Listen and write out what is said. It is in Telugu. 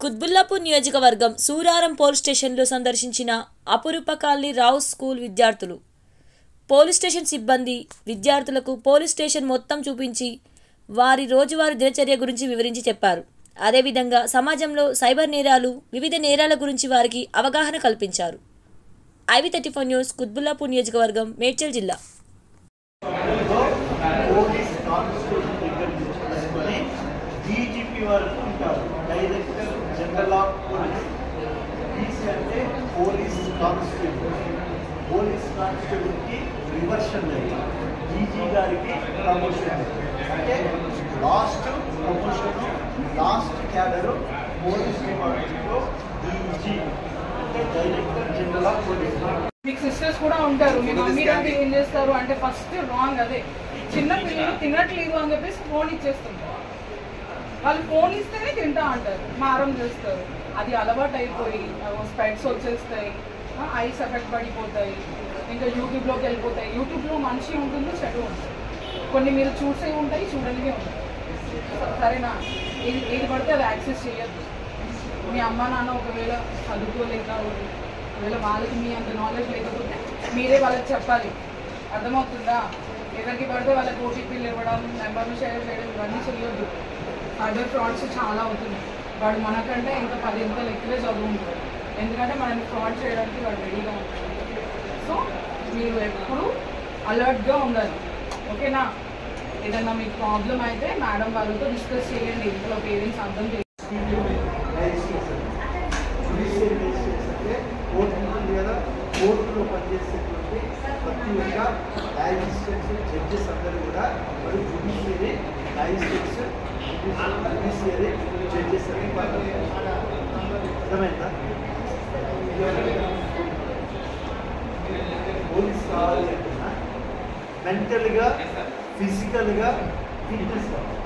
కుత్బుల్లాపూర్ నియోజకవర్గం సూరారం పోలీస్ స్టేషన్లో సందర్శించిన అపురూప కాలనీ రావు స్కూల్ విద్యార్థులు. పోలీస్ స్టేషన్ సిబ్బంది విద్యార్థులకు పోలీస్ స్టేషన్ మొత్తం చూపించి వారి రోజువారీ దినచర్య గురించి వివరించి చెప్పారు. అదేవిధంగా సమాజంలో సైబర్ నేరాలు, వివిధ నేరాల గురించి వారికి అవగాహన కల్పించారు. IV34 న్యూస్, కుత్బుల్లాపూర్ నియోజకవర్గం, మేడ్చల్ జిల్లా. వరకు ఉంటారు. Director general of police, DC అంటే పోలీస్ కానిస్టేబుల్కి రివర్షన్ అయ్యి డీజీ గారికి ప్రమోషన్. అంటే last promotion, last cadre police డిపార్ట్మెంట్లో డీజీ అంటే డైరెక్టర్ జనరల్ ఆఫ్ పోలీస్. మీకు సిస్టర్స్ కూడా ఉంటారు. మీ మమ్మీ డాడీ ఏం చేస్తారు అంటే ఫస్ట్ రాంగ్ అదే, చిన్న పిల్లలు తినట్లేదు అని చెప్పేసి ఫోన్ ఇచ్చేస్తుంటారు. వాళ్ళు ఫోన్ ఇస్తేనే తింటా అంటారు, మారం చేస్తారు. అది అలవాటు అయిపోయి స్పెట్స్ వచ్చేస్తాయి, ఐస్ ఎఫెక్ట్ పడిపోతాయి, ఇంకా యూట్యూబ్లోకి వెళ్ళిపోతాయి. యూట్యూబ్లో మంచి ఉంటుంది, చెడు ఉంటుంది. కొన్ని మీరు చూసే ఉంటాయి, చూడనివే ఉంటాయి. సరేనా? ఏది పడితే అది యాక్సెస్ చేయొద్దు. మీ అమ్మ నాన్న ఒకవేళ చదువుకోలేక, ఒకవేళ వాళ్ళకి మీ అంత నాలెడ్జ్ లేకపోతే మీరే వాళ్ళకి చెప్పాలి. అర్థమవుతుందా? ఎవరికి పడితే వాళ్ళకి ఓటీపీలు ఇవ్వడం, నెంబర్లు షేర్ చేయడం ఇవన్నీ చేయొద్దు. సైబర్ ఫ్రాడ్స్ చాలా అవుతున్నాయి. వాడు మనకంటే ఇంకా 10 ఇంతలు ఎక్కువే చదువు ఉంటాడు, ఎందుకంటే మనల్ని ఫ్రాడ్ చేయడానికి వాడు రెడీగా ఉంటాడు. సో మీరు ఎప్పుడు అలర్ట్గా ఉండాలి, ఓకేనా? ఏదన్నా మీకు ప్రాబ్లం అయితే మేడం వాళ్ళతో డిస్కస్ చేయండి, ఇంట్లో పేరెంట్స్ అర్థం చేయండి. కోర్టులో పనిచేసేటువంటి ప్రతి ఒక్క మ్యాజిస్ట్రేట్స్, జడ్జెస్ అందరూ కూడా మరి జుడిషియరీ మ్యాజిస్ట్రేట్స్, జుడిషియరీ జడ్జెస్ అని అర్థమైందా? పోలీస్ కావాలి అంటున్నా మెంటల్గా, ఫిజికల్గా ఫిట్నెస్ కావాలి.